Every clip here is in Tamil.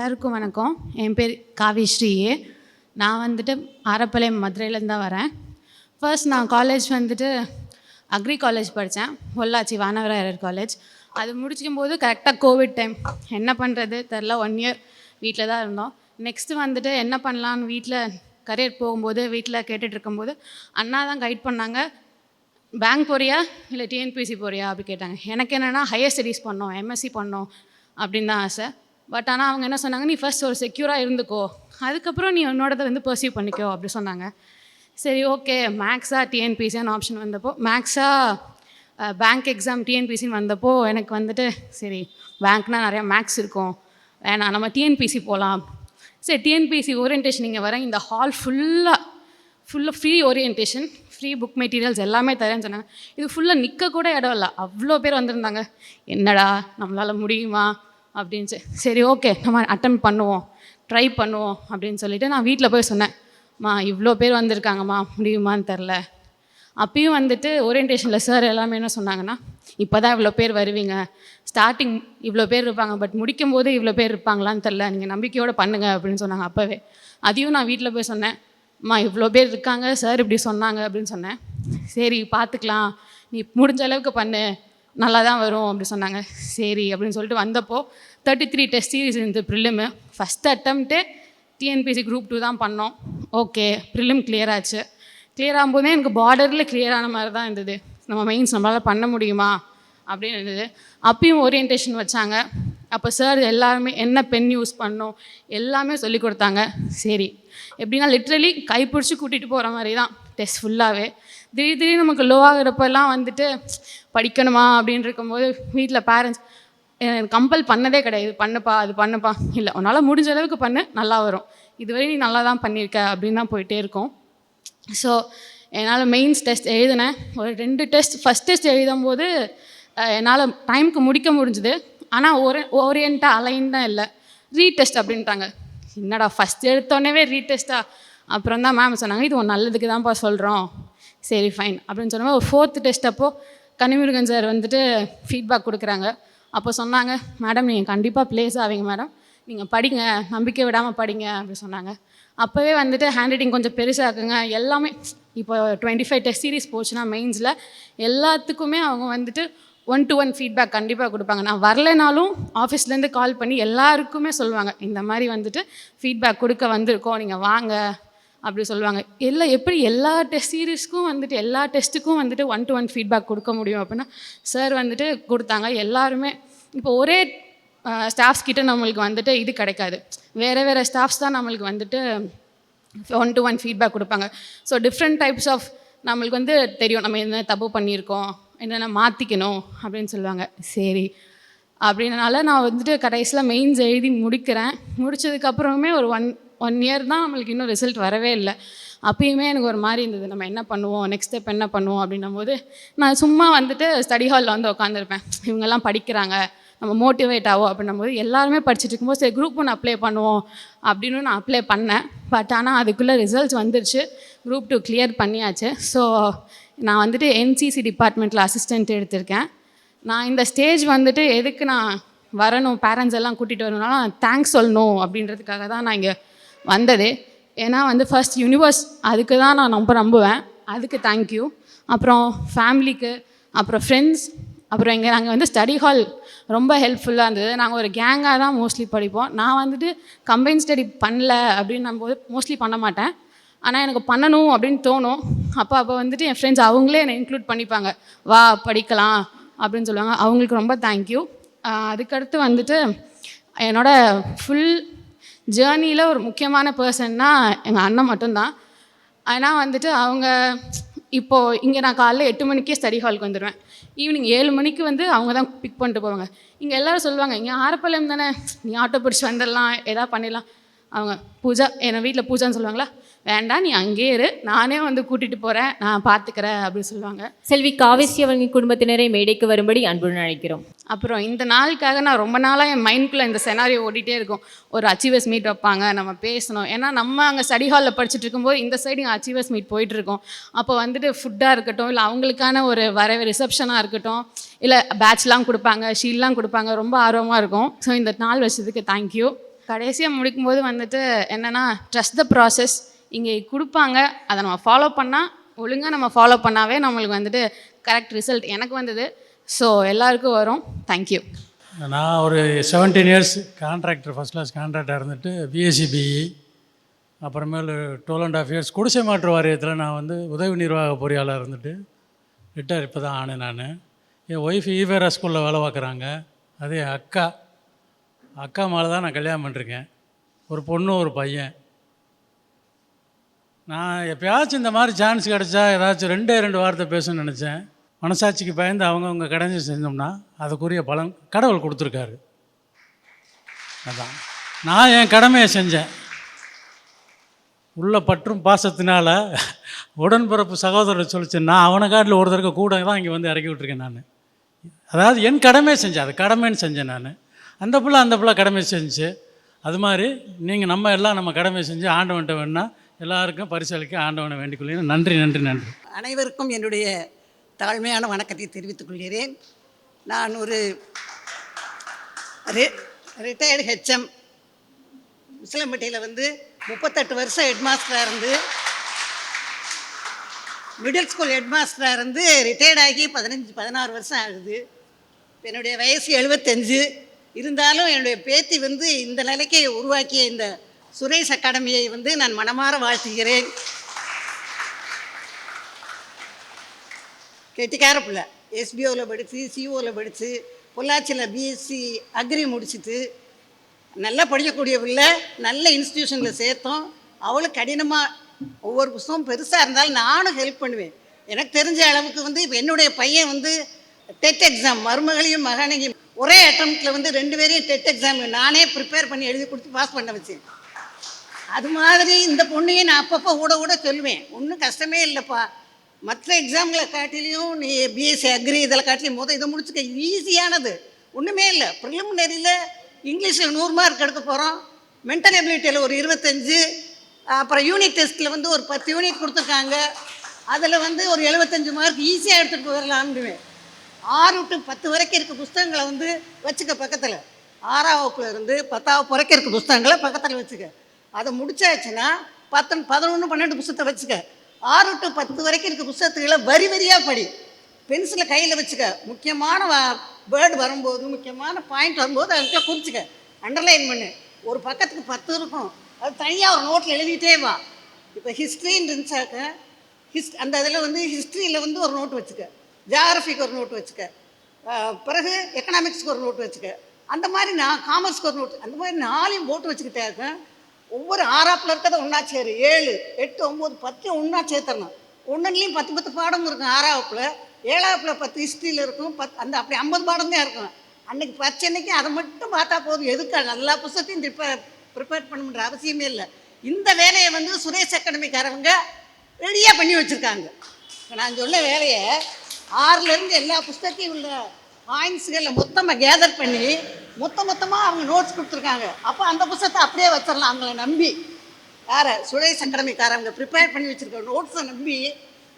எல்லாருக்கும் வணக்கம். என் பேர் காவிஸ்ரீ. நான் வந்துட்டு ஆரப்பாளையம் மதுரையிலேருந்து தான் வரேன். ஃபர்ஸ்ட் நான் காலேஜ் வந்துட்டு அக்ரி காலேஜ் படித்தேன், பொள்ளாச்சி வானவராயர் காலேஜ். அது முடிக்கும் போது கரெக்டாக கோவிட் டைம். என்ன பண்ணுறது தெரில, 1 இயர் வீட்டில் தான் இருந்தோம். நெக்ஸ்ட்டு வந்துட்டு என்ன பண்ணலான்னு வீட்டில் கரியர் போகும்போது வீட்டில் கேட்டுட்ருக்கும்போது அண்ணா தான் கைட் பண்ணாங்க. பேங்க் போறியா இல்லை டிஎன்பிசி போறியா அப்படி கேட்டாங்க. எனக்கு என்னென்னா ஹையர் ஸ்டடீஸ் பண்ணோம், எம்எஸ்சி பண்ணோம் அப்படின்னு தான் ஆசை. பட் ஆனால் அவங்க என்ன சொன்னாங்க, நீ ஃபர்ஸ்ட் ஒரு செக்யூராக இருந்துக்கோ, அதுக்கப்புறம் நீ உன்னோடதை வந்து பர்சீவ் பண்ணிக்கோ அப்படி சொன்னாங்க. சரி ஓகே, மேக்ஸா டிஎன்பிசின்னு ஆப்ஷன் வந்தப்போ, மேக்ஸா பேங்க் எக்ஸாம் டிஎன்பிசின்னு வந்தப்போ எனக்கு வந்துட்டு சரி பேங்க்னால் நிறையா மேக்ஸ் இருக்கும், வேணாம் நம்ம டிஎன்பிசி போகலாம். சரி டிஎன்பிசி ஓரியன்டேஷன் இங்கே வரேன், இந்த ஹால் ஃபுல்லாக free orientation, free book materials எல்லாமே தரேன்னு சொன்னாங்க. இது ஃபுல்லாக நிற்க கூட இடம் இல்லை, அவ்வளோ பேர் வந்திருந்தாங்க. என்னடா நம்மளால் முடியுமா அப்படின்ச்சு. சரி ஓகே நம்ம அட்டெம்ப்ட் பண்ணுவோம், ட்ரை பண்ணுவோம் அப்படின்னு சொல்லிவிட்டு நான் வீட்டில் போய் சொன்னேன், இவ்வளோ பேர் வந்திருக்காங்கம்மா முடியுமான்னு தெரில. அப்பயும் வந்துட்டு ஓரியன்டேஷனில் சார் எல்லாமே என்ன சொன்னாங்கன்னா, இப்போ தான் இவ்வளோ பேர் வருவீங்க, ஸ்டார்டிங் இவ்வளோ பேர் இருப்பாங்க, பட் முடிக்கும் போது இவ்வளோ பேர் இருப்பாங்களான்னு தெரில, நீங்கள் நம்பிக்கையோடு பண்ணுங்கள் அப்படின்னு சொன்னாங்க. அப்போவே அதையும் நான் வீட்டில் போய் சொன்னேன், இவ்வளோ பேர் இருக்காங்க சார் இப்படி சொன்னாங்க அப்படின்னு சொன்னேன். சரி பார்த்துக்கலாம், நீ முடிஞ்ச அளவுக்கு பண்ணு, நல்லா தான் வரும் அப்படி சொன்னாங்க. சரி அப்படின்னு சொல்லிட்டு வந்தப்போ 33 டெஸ்ட் சீரிஸ் இருந்து ப்ரிலிமு. ஃபஸ்ட் அட்டம்ப்டே டிஎன்பிசி குரூப் 2 தான் பண்ணோம். ஓகே ப்ரிலிம் கிளியர் ஆச்சு. கிளியர் ஆகும்போதே எனக்கு பார்டரில் கிளியரான மாதிரி தான் இருந்தது, நம்ம மெயின்ஸ் நம்மளால் பண்ண முடியுமா அப்படின்னு இருந்தது. அப்பயும் ஓரியன்டேஷன் வச்சாங்க. அப்போ சார் எல்லாருமே என்ன பென் யூஸ் பண்ணோம் எல்லாமே சொல்லி கொடுத்தாங்க. சரி எப்படின்னா லிட்ரலி கைப்பிடிச்சி கூட்டிகிட்டு போகிற மாதிரி தான் டெஸ்ட் ஃபுல்லாகவே. திடீர்னு நமக்கு லோ ஆகிறப்பெல்லாம் வந்துட்டு படிக்கணுமா அப்படின்னு இருக்கும்போது வீட்டில் பேரண்ட்ஸ் கம்பல் பண்ணதே கிடையாது, பண்ணுப்பா அது பண்ணுப்பா, இல்லை உன்னால் முடிஞ்ச அளவுக்கு பண்ணு நல்லா வரும், இதுவரை நீ நல்லா தான் பண்ணியிருக்க அப்படின்னு தான் போயிட்டே இருக்கோம். ஸோ என்னால் மெயின்ஸ் டெஸ்ட் எழுதினேன், ஒரு 2 டெஸ்ட். ஃபஸ்ட் டெஸ்ட் எழுதும் போது என்னால் டைமுக்கு முடிக்க முடிஞ்சுது, ஆனால் ஓரியன்ட்டாக அலைன்டாக இல்லை, ரீடெஸ்ட் அப்படின்ட்டாங்க. என்னடா ஃபஸ்ட் எடுத்தோடனே ரீடெஸ்ட்டாக? அப்புறம் தான் மேம் சொன்னாங்க, இது உன் நல்லதுக்கு தான்ப்பா சொல்கிறோம். சரி ஃபைன் அப்படின்னு சொன்னாங்க. ஒரு 4th டெஸ்ட் அப்போது கனிமுருகன் சார் வந்துட்டு ஃபீட்பேக் கொடுக்குறாங்க. அப்போ சொன்னாங்க, மேடம் நீங்கள் கண்டிப்பாக ப்ளேஸ் ஆவீங்க மேடம், நீங்கள் படிங்க, நம்பிக்கை விடாமல் படிங்க அப்படி சொன்னாங்க. அப்போவே வந்துட்டு ஹேண்ட் ரைட்டிங் கொஞ்சம் பெருசாக்குங்க எல்லாமே. இப்போ 25 டெஸ்ட் சீரிஸ் போச்சுன்னா மெயின்ஸில் எல்லாத்துக்குமே அவங்க வந்துட்டு 1-to-1 ஃபீட்பேக் கண்டிப்பாக கொடுப்பாங்க. நான் வரலைனாலும் ஆஃபீஸ்லேருந்து கால் பண்ணி எல்லாருக்குமே சொல்லுவாங்க, இந்த மாதிரி வந்துட்டு ஃபீட்பேக் கொடுக்க வந்திருக்கோம், நீங்கள் வாங்க அப்படி சொல்லுவாங்க. எப்படி எல்லா டெஸ்ட் சீரீஸ்க்கும் வந்துட்டு எல்லா டெஸ்ட்டுக்கும் வந்துட்டு 1-to-1 ஃபீட்பேக் கொடுக்க முடியும் அப்படின்னா சார் வந்துட்டு கொடுத்தாங்க. எல்லாருமே இப்போ ஒரே ஸ்டாஃப்ஸ் கிட்ட நம்மளுக்கு வந்துட்டு இது கிடைக்காது, வேறு ஸ்டாஃப்ஸ் தான் நம்மளுக்கு வந்துட்டு 1-to-1 ஃபீட்பேக் கொடுப்பாங்க. ஸோ டிஃப்ரெண்ட் டைப்ஸ் ஆஃப் நம்மளுக்கு வந்து தெரியும், நம்ம என்ன தப்பு பண்ணியிருக்கோம், என்னென்ன மாற்றிக்கணும் அப்படின்னு சொல்லுவாங்க. சரி அப்படின்னால நான் வந்துட்டு கடைசியில் மெயின்ஸ் எழுதி முடிக்கிறேன். முடித்ததுக்கப்புறமே ஒரு ஒன் இயர் தான் நம்மளுக்கு இன்னும் ரிசல்ட் வரவே இல்லை. அப்பயுமே எனக்கு ஒரு மாதிரி இருந்தது, நம்ம என்ன பண்ணுவோம், நெக்ஸ்ட் ஸ்டெப் என்ன பண்ணுவோம் அப்படின்னும் போது நான் சும்மா வந்துட்டு ஸ்டடி ஹாலில் வந்து உட்காந்துருப்பேன். இவங்கெல்லாம் படிக்கிறாங்க, நம்ம மோட்டிவேட் ஆகும் அப்படின்னும் போது எல்லாருமே படிச்சுட்டு இருக்கும்போது சரி குரூப் 1 அப்ளை பண்ணுவோம் அப்படின்னு நான் அப்ளை பண்ணேன். பட் ஆனால் அதுக்குள்ளே ரிசல்ட்ஸ் வந்துருச்சு, குரூப் 2 கிளியர் பண்ணியாச்சு. ஸோ நான் வந்துட்டு என்சிசி டிபார்ட்மெண்ட்டில் அசிஸ்டண்ட் எடுத்திருக்கேன். நான் இந்த ஸ்டேஜ் வந்துட்டு எதுக்கு நான் வரணும், பேரண்ட்ஸ் எல்லாம் கூட்டிகிட்டு வரணும்னா தேங்க்ஸ் சொல்லணும் அப்படின்றதுக்காக தான் நான் இங்கே வந்ததே. ஏன்னா வந்து ஃபர்ஸ்ட் யூனிவர்ஸ், அதுக்கு தான் நான் ரொம்ப நம்புவேன், அதுக்கு தேங்க்யூ. அப்புறம் ஃபேமிலிக்கு, அப்புறம் ஃப்ரெண்ட்ஸ், அப்புறம் நாங்கள் வந்து ஸ்டடி ஹால் ரொம்ப ஹெல்ப்ஃபுல்லாக இருந்தது. நாங்கள் ஒரு கேங்காக தான் மோஸ்ட்லி படிப்போம். நான் வந்துட்டு கம்பைன் ஸ்டடி பண்ணல அப்படின்னும் போது மோஸ்ட்லி பண்ண மாட்டேன், ஆனால் எனக்கு பண்ணணும் அப்படின்னு தோணும். அப்போ வந்துட்டு என் ஃப்ரெண்ட்ஸ் அவங்களே என்னை இன்க்ளூட் பண்ணிப்பாங்க, வா படிக்கலாம் அப்படின்னு சொல்லுவாங்க. அவங்களுக்கு ரொம்ப தேங்க்யூ. அதுக்கடுத்து வந்துட்டு என்னோடய ஃபுல் ஜேர்னியில் ஒரு முக்கியமான பர்சன்னா எங்கள் அண்ணன் மட்டும்தான். ஆனால் வந்துட்டு அவங்க இப்போது இங்கே நான் காலைல 8 மணிக்கே ஸ்டடி ஹாலுக்கு வந்துடுவேன், ஈவினிங் 7 மணிக்கு வந்து அவங்க தான் பிக் பண்ணிட்டு போவாங்க. இங்கே எல்லோரும் சொல்லுவாங்க, இங்கே ஆரப்பாளையம் தானே, நீ ஆட்டோ பிடிச்சி வந்துடலாம், எதாவது பண்ணிடலாம். அவங்க பூஜா, என்னை வீட்டில் பூஜான்னு சொல்லுவாங்களா, வேண்டாம் நீ அங்கேயே இரு, நானே வந்து கூட்டிகிட்டு போகிறேன், நான் பார்த்துக்கிறேன் அப்படின்னு சொல்லுவாங்க. செல்வி காவிஸ்ரீ அவர்களின் குடும்பத்தினரை மேடைக்கு வரும்படி அன்புடன் அழைக்கிறோம். அப்புறம் இந்த நாளுக்காக நான் ரொம்ப நாளாக என் மைண்ட்குள்ளே இந்த செனாரியோ ஓடிட்டே இருக்கும், ஒரு அச்சீவர்ஸ் மீட் வைப்பாங்க, நம்ம பேசணும். ஏன்னா நம்ம அங்கே ஸ்டடி ஹாலில் படிச்சுட்டு இருக்கும்போது இந்த சைடு இங்கே அச்சீவர்ஸ் மீட் போயிட்டுருக்கோம். அப்போ வந்துட்டு ஃபுட்டாக இருக்கட்டும், இல்லை அவங்களுக்கான ஒரு வரவே ரிசப்ஷனாக இருக்கட்டும், இல்லை பேட்ச்லாம் கொடுப்பாங்க, ஷீல்லாம் கொடுப்பாங்க, ரொம்ப ஆர்வமாக இருக்கும். ஸோ இந்த நாள் வச்சதுக்கு தேங்க்யூ. கடைசியாக முடிக்கும்போது வந்துட்டு என்னென்னா ட்ரஸ்ட் த ப்ராசஸ். இங்கே கொடுப்பாங்க, அதை நம்ம ஃபாலோ பண்ணால், ஒழுங்காக நம்ம ஃபாலோ பண்ணாவே நம்மளுக்கு வந்துட்டு கரெக்ட் ரிசல்ட் எனக்கு வந்தது. ஸோ எல்லாருக்கும் வரும். தேங்க்யூ. நான் ஒரு 17 இயர்ஸ் கான்ட்ராக்டர், ஃபஸ்ட் கிளாஸ் கான்ட்ராக்டாக இருந்துட்டு பிஎஸ்சி பிஇ, அப்புறமேலு 12.5 இயர்ஸ் குடிசை மாற்று வாரியத்தில் நான் வந்து உதவி நிர்வாக பொறியாளர் இருந்துட்டு ரிட்டையர் இப்போ தான் ஆனேன். நான் என் ஒய்ஃப் ஈவேரா ஸ்கூலில் வேலை பார்க்குறாங்க. அது என் அக்கா மேலே தான் நான் கல்யாணம் பண்ணிருக்கேன். ஒரு பொண்ணு ஒரு பையன். நான் எப்போயாச்சும் இந்த மாதிரி சான்ஸ் கிடச்சா ஏதாச்சும் 2 வார்த்தை பேசணும்னு நினச்சேன். மனசாட்சிக்கு பயந்து அவங்கவுங்க கடமை செஞ்சோம்னா அதுக்குரிய பலன் கடவுள் கொடுத்துருக்காரு. அதான் நான் என் கடமையை செஞ்சேன். உள்ள பற்றும் பாசத்தினால உடன்பிறப்பு சகோதரர் சொல்லிச்சு, நான் அவனை காட்டில் ஒரு தடவை கூட தான் இங்கே வந்து இறக்கி விட்டுருக்கேன். நான் அதாவது என் கடமையை செஞ்சேன், அது கடமைன்னு செஞ்சேன். நான் அந்த பிள்ளை கடமை செஞ்சு, அது மாதிரி நீங்கள் நம்ம கடமை செஞ்சு ஆண்டவன்கிட்ட வேணா எல்லாருக்கும் பரிசளிக்க ஆண்டவனை வேண்டிக் கொள்கிறேன். நன்றி நன்றி நன்றி. அனைவருக்கும் என்னுடைய தாழ்மையான வணக்கத்தை தெரிவித்துக் கொள்கிறேன். நான் ஒரு ரிட்டையர்டு ஹெச்எம். உசிலம்பட்டியில் வந்து 38 வருஷம் ஹெட்மாஸ்டராக இருந்து, மிடில் ஸ்கூல் ஹெட்மாஸ்டராக இருந்து ரிட்டையர்ட் ஆகி 16 வருஷம் ஆகுது. என்னுடைய வயசு 75. இருந்தாலும் என்னுடைய பேத்தி வந்து இந்த நிலைக்கு உருவாக்கிய இந்த சுரேஷ் அகாடமியை வந்து நான் மனமாற வாழ்த்துகிறேன். கெட்டிக்கார பிள்ளை. எஸ்பிஓவில் படித்து, சிஓவில் படித்து, பொள்ளாச்சியில் பிஎஸ்சி அக்ரி முடிச்சுட்டு நல்லா படிக்கக்கூடிய பிள்ளை. நல்ல இன்ஸ்டியூஷனில் சேர்த்தோம். அவளுக்கு கடினமாக ஒவ்வொரு புத்தகம் பெருசாக இருந்தாலும் நானும் ஹெல்ப் பண்ணுவேன். எனக்கு தெரிஞ்ச அளவுக்கு வந்து இப்போ என்னுடைய பையன் வந்து டெட் எக்ஸாம், மருமகளையும் மகனையும் ஒரே அட்டம்ப்டில் வந்து 2 பேரையும் டெட் எக்ஸாம் நானே ப்ரிப்பேர் பண்ணி எழுதி கொடுத்து பாஸ் பண்ண வச்சேன். அது மாதிரி இந்த பொண்ணையும் நான் அப்பப்போ கூட சொல்லுவேன், ஒன்றும் கஷ்டமே இல்லைப்பா, மற்ற எக்ஸாம்களை காட்டிலையும் நீ பிஎஸ்சி அக்ரி இதில் காட்டிலையும் இதை முடிச்சுக்க, ஈஸியானது, ஒன்றுமே இல்லை. ப்ரிலிமினரியில் இங்கிலீஷில் 100 மார்க் எடுக்க போகிறோம், மென்டல் எபிலிட்டியில் ஒரு 25, அப்புறம் யூனிட் டெஸ்ட்டில் வந்து ஒரு 10 யூனிட் கொடுத்துருக்காங்க, அதில் வந்து ஒரு 75 மார்க் ஈஸியாக எடுத்துகிட்டு போயிடலான்னுவேன். 6 to 10 வரைக்கும் இருக்க புஸ்தகங்களை வந்து வச்சுக்க பக்கத்தில், 6ஆம் வகுப்புல இருந்து 10ஆம் வரைக்கும் இருக்க புஸ்தகங்களை பக்கத்தில் வச்சுக்க. அதை முடிச்சாச்சுன்னா 10, 11, 12 புஸ்தகத்தை வச்சுக்க. 6 to 10 வரைக்கும் இருக்க புஸ்தகத்துகளை வரியாக படி. பென்சிலை கையில் வச்சுக்க. முக்கியமான வேர்டு வரும்போது, முக்கியமான பாயிண்ட் வரும்போது அதுக்கு குறிச்சிக்க, அண்டர்லைன் பண்ணு. ஒரு பக்கத்துக்கு 10 இருக்கும், அது தனியாக ஒரு நோட்டில் எழுதிட்டே வா. இப்போ ஹிஸ்ட்ரின்னு இருந்துச்சாக்க அந்த இதில் வந்து ஹிஸ்ட்ரியில் வந்து ஒரு நோட்டு வச்சுக்க, ஜியாகிரஃபிக்கு ஒரு நோட்டு வச்சுக்க, பிறகு எக்கனாமிக்ஸ்க்கு ஒரு நோட்டு வச்சுக்க, அந்த மாதிரி நான் காமர்ஸ்க்கு ஒரு நோட்டு, அந்த மாதிரி 4ஐயும் போட்டு வச்சுக்கிட்டாக்க ஒவ்வொரு 6ஆப்பில் இருக்கிறத ஒன்றா சேரு. 7, 8, 9, 10 ஒன்றா சேர்த்துடணும். ஒன்றுலேயும் 10 பாடம் இருக்கும். 6ஆப்பில் 7ஆப்பில் 10 ஹிஸ்ட்ரியில் இருக்கும், அந்த அப்படி 50 பாடம் தான் இருக்கும். அன்றைக்கி பச்சனைக்கு அதை மட்டும் பார்த்தா போதும். எதுக்கு எல்லா புத்தகத்தையும் ப்ரிப்பேர் பண்ணணுன்ற அவசியமே இல்லை. இந்த வேலையை வந்து சுரேஷ் அகாடமிக்காரவங்க ரெடியாக பண்ணி வச்சுருக்காங்க. இப்போ நான் சொன்ன வேலையை 6லேருந்து எல்லா புத்தகத்தையும் உள்ள பாயிண்ட்ஸுகளில் மொத்தமாக கேதர் பண்ணி மொத்தமாக அவங்க நோட்ஸ் கொடுத்துருக்காங்க. அப்போ அந்த புத்தகத்தை அப்படியே வச்சிடலாம். அவங்கள நம்பி, யாரை, சுரேஷ் அகாடமிக்காரவங்க ப்ரிப்பேர் பண்ணி வச்சுருக்க நோட்ஸை நம்பி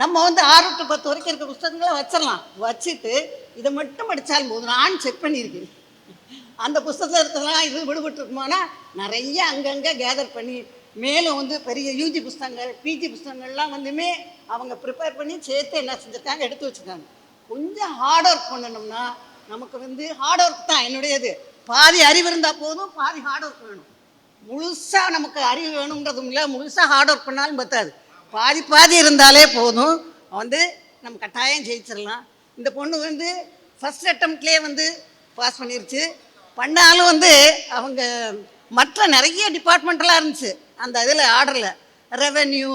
நம்ம வந்து 6 to 10 வரைக்கும் இருக்க புத்தகங்களை வச்சிடலாம். வச்சுட்டு இதை மட்டும் படித்தாலும் போதும். நான் செக் பண்ணியிருக்கேன், அந்த புத்தகத்தில் இருக்கிறதெல்லாம் இது விடுபட்டுருக்குமானா நிறைய அங்கங்கே கேதர் பண்ணி, மேலும் வந்து பெரிய யூஜி புத்தகங்கள், பிஜி புத்தகங்கள்லாம் வந்துமே அவங்க ப்ரிப்பேர் பண்ணி சேர்த்து என்ன செஞ்சுருக்காங்க, எடுத்து வச்சுருக்காங்க. கொஞ்சம் ஹார்ட் ஒர்க் பண்ணணும்னா நமக்கு வந்து ஹார்ட் ஒர்க் தான் என்னுடையது. பாதி அறிவு இருந்தால் போதும், பாதி ஹார்ட் ஒர்க் வேணும். முழுசாக நமக்கு அறிவு வேணுன்றதும் இல்லை, முழுசாக ஹார்ட் ஒர்க் பண்ணாலும் பத்தாது. பாதி இருந்தாலே போதும், வந்து நம்ம கட்டாயம் ஜெயிச்சிடலாம். இந்த பொண்ணு வந்து ஃபஸ்ட் அட்டம்ப்ட்லேயே வந்து பாஸ் பண்ணிருச்சு. பண்ணாலும் வந்து அவங்க மற்ற நிறைய டிபார்ட்மெண்ட்டெல்லாம் இருந்துச்சு அந்த இதில் ஆர்டரில். ரெவென்யூ,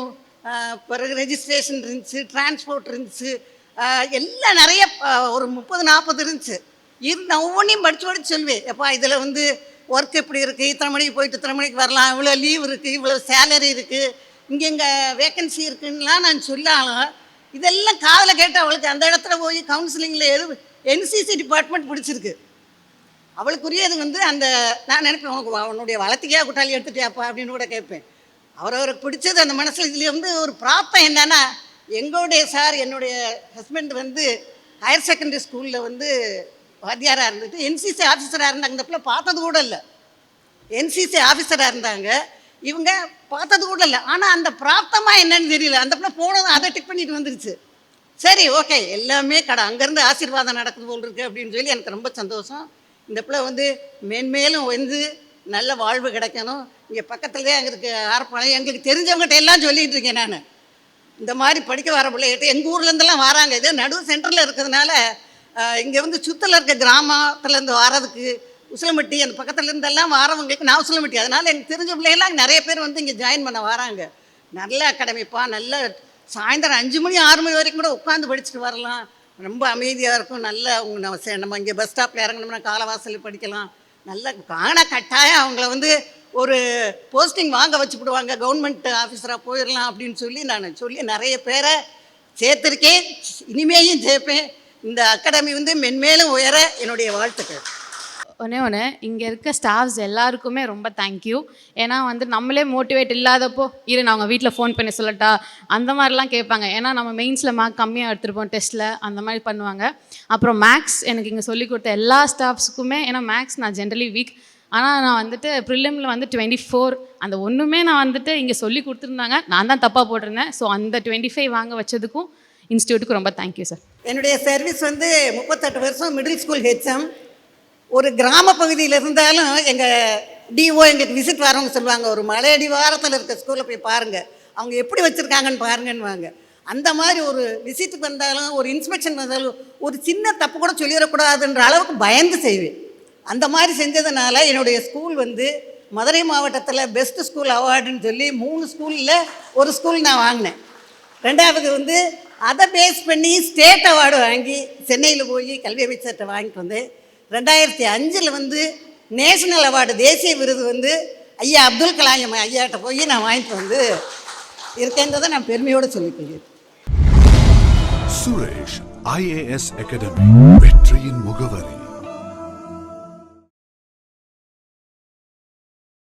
பிறகு ரெஜிஸ்ட்ரேஷன் இருந்துச்சு, டிரான்ஸ்போர்ட் இருந்துச்சு, எல்லாம் நிறைய ஒரு 30-40 இருந்துச்சு. நான் ஒவ்வொன்றையும் படித்து சொல்லுவேன், எப்பா இதில் வந்து ஒர்க் எப்படி இருக்குது, இத்தனை மணிக்கு போயிட்டு இத்தனை மணிக்கு வரலாம், இவ்வளோ லீவ் இருக்குது, இவ்வளோ சேலரி இருக்குது, இங்கே வேக்கன்சி இருக்குன்னுலாம் நான் சொல்லாலும் இதெல்லாம் காதில் கேட்டு அவளுக்கு அந்த இடத்துல போய் கவுன்சிலிங்கில் என்சிசி டிபார்ட்மெண்ட் பிடிச்சிருக்கு. அவளுக்குரியது வந்து அந்த நான் நினைப்பேன், உன்னுடைய வளர்த்திக்கா குட்டாளி எடுத்துட்டியாப்பா அப்படின்னு கூட கேட்பேன். அவரவருக்கு பிடிச்சது அந்த மனசில். இதில் வந்து ஒரு பிராப்தம் என்னன்னா, எங்களுடைய சார், என்னுடைய ஹஸ்பண்ட் வந்து ஹையர் செகண்டரி ஸ்கூலில் வந்து வாத்தியாராக இருந்துட்டு என்சிசி ஆஃபீஸராக இருந்தாங்க. அந்த பிள்ளை பார்த்தது கூட இல்லை. என்சிசி ஆஃபீஸராக இருந்தாங்க. இவங்க பார்த்தது கூட இல்லை. ஆனால் அந்த பிராப்தமாக என்னன்னு தெரியல. அந்த பிள்ளை போனதும் அதை டிக் பண்ணிட்டு வந்துருச்சு. சரி, ஓகே, எல்லாமே அங்கேருந்து ஆசீர்வாதம் நடக்குது போல் இருக்குது அப்படின்னு சொல்லி எனக்கு ரொம்ப சந்தோஷம். இந்த பிள்ளை வந்து மேன்மேலும் வந்து நல்ல வாழ்வு கிடைக்கணும். இங்கே பக்கத்துலேயே அங்கே இருக்க ஆரப்பாளையம் எங்களுக்கு தெரிஞ்சவங்ககிட்ட எல்லாம் சொல்லிகிட்டு இருக்கேன் நான். இந்த மாதிரி படிக்க வர பிள்ளைகிட்ட எங்கள் ஊர்லேருந்தெல்லாம் வராங்க. இது நடுவு சென்டரில் இருக்கிறதுனால இங்கே வந்து சுற்றில் இருக்க கிராமத்துலேருந்து வரதுக்கு உசிலம்பட்டி அந்த பக்கத்தில் இருந்தெல்லாம் வரவங்களுக்கு நான் உசிலம்பட்டி, அதனால் எனக்கு தெரிஞ்ச பிள்ளைகள்லாம் நிறைய பேர் வந்து இங்கே ஜாயின் பண்ண வராங்க. நல்ல அகாடமிப்பா, நல்ல சாயந்தரம் 5 மணி 6 மணி வரைக்கும் கூட உட்காந்து படிச்சுட்டு வரலாம். ரொம்ப அமைதியாக இருக்கும். நல்ல நம்ம இங்கே பஸ் ஸ்டாப்பில் இறங்கணும்னா காலவாசலில் படிக்கலாம். நல்ல ஆனால் கட்டாயம் அவங்கள வந்து ஒரு போஸ்டிங் வாங்க வச்சுப்பிடுவாங்க, கவர்மெண்ட் ஆஃபீஸராக போயிடலாம் அப்படின்னு சொல்லி நான் நிறைய பேரை சேர்த்துருக்கேன். இனிமேயும் சேர்ப்பேன். இந்த அகாடமி வந்து மென்மேலும் உயர என்னுடைய வாழ்த்துக்கள். ஒன்று இங்கே இருக்க ஸ்டாஃப்ஸ் எல்லாருக்குமே ரொம்ப தேங்க்யூ. ஏன்னா வந்து நம்மளே மோட்டிவேட் இல்லாதப்போ நான் அவங்க வீட்டில் ஃபோன் பண்ணி சொல்லட்டா அந்த மாதிரிலாம் கேட்பாங்க. ஏன்னா நம்ம மெயின்ஸில் மார்க் கம்மியாக எடுத்துருப்போம், டெஸ்ட்டில் அந்த மாதிரி பண்ணுவாங்க. அப்புறம் மேக்ஸ் எனக்கு இங்கே சொல்லிக் கொடுத்த எல்லா ஸ்டாஃப்ஸுக்குமே, ஏன்னா மேக்ஸ் நான் ஜென்ரலி வீக், ஆனால் நான் வந்துட்டு ப்ரிலிமில் வந்து 24 அந்த ஒன்றுமே நான் வந்துட்டு இங்கே சொல்லி கொடுத்துருந்தாங்க. நான் தான் தப்பாக போட்டிருந்தேன். ஸோ அந்த 25 வாங்க வச்சதுக்கும் இன்ஸ்டியூட்டுக்கு ரொம்ப தேங்க்யூ சார். என்னுடைய சர்வீஸ் வந்து 38 வருஷம் மிடில் ஸ்கூல் ஹெச்எம். ஒரு கிராம பகுதியில் இருந்தாலும் எங்கள் டிஓ எங்களுக்கு விசிட் வரவங்க சொல்லுவாங்க, ஒரு மலையடி வாரத்தில் இருக்க ஸ்கூலில் போய் பாருங்கள், அவங்க எப்படி வச்சுருக்காங்கன்னு பாருங்கன்னுவாங்க. அந்த மாதிரி ஒரு விசிட்டுக்கு வந்தாலும் ஒரு இன்ஸ்பெக்ஷன் வந்தாலும் ஒரு சின்ன தப்பு கூட சொல்லிடக்கூடாதுன்ற அளவுக்கு பயந்து செய்வேன். அந்த மாதிரி செஞ்சதுனால என்னுடைய ஸ்கூல் வந்து மதுரை மாவட்டத்தில் பெஸ்ட் ஸ்கூல் அவார்டுன்னு சொல்லி 3 ஸ்கூலில் ஒரு ஸ்கூல் நான் வாங்கினேன். 2வது வந்து அதை பேஸ் பண்ணி ஸ்டேட் அவார்டு வாங்கி சென்னையில் போய் கல்வி அமைச்சர்கிட்ட வாங்கிட்டு வந்தேன். 2005 வந்து நேஷனல் அவார்டு தேசிய விருது வந்து ஐயா அப்துல் கலாம் ஐயாட்ட போய் நான் வாங்கிட்டு வந்து இருக்கேன்றதை நான் பெருமையோடு சொல்லிக்கொள்கிறேன். சுரேஷ் IAS அகாடமி, வெற்றியின் முகவரி.